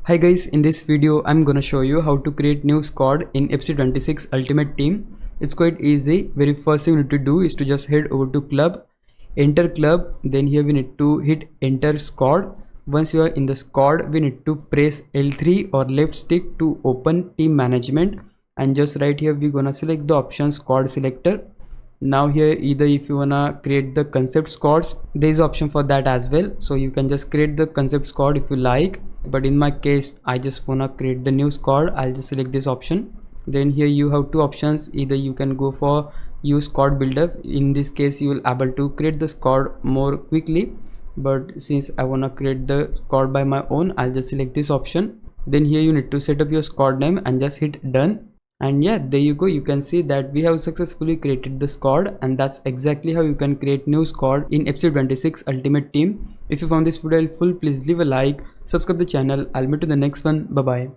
Hi guys, in this video I'm gonna show you how to create new squad in FC26 Ultimate Team. It's quite easy. Very first thing you need to do is to just head over to club, enter club, then here we need to hit enter squad. Once you are in the squad, we need to press L3 or left stick to open team management, and just right here we're gonna select the option squad selector. Now here, either if you wanna create the concept squads, there is option for that as well, so you can just create the concept squad if you like, but in my case I just wanna create the new squad. I'll just select this option. Then here you have two options. Either you can go for use squad builder. In this case you will able to create the squad more quickly, but since I wanna create the squad by my own, I'll just select this option. Then here you need to set up your squad name and just hit done. And yeah, there you go. You can see that we have successfully created the squad, and that's exactly how you can create new squad in FC26 Ultimate Team. If you found this video helpful, please leave a like, subscribe the channel. I'll meet you in the next one. Bye bye.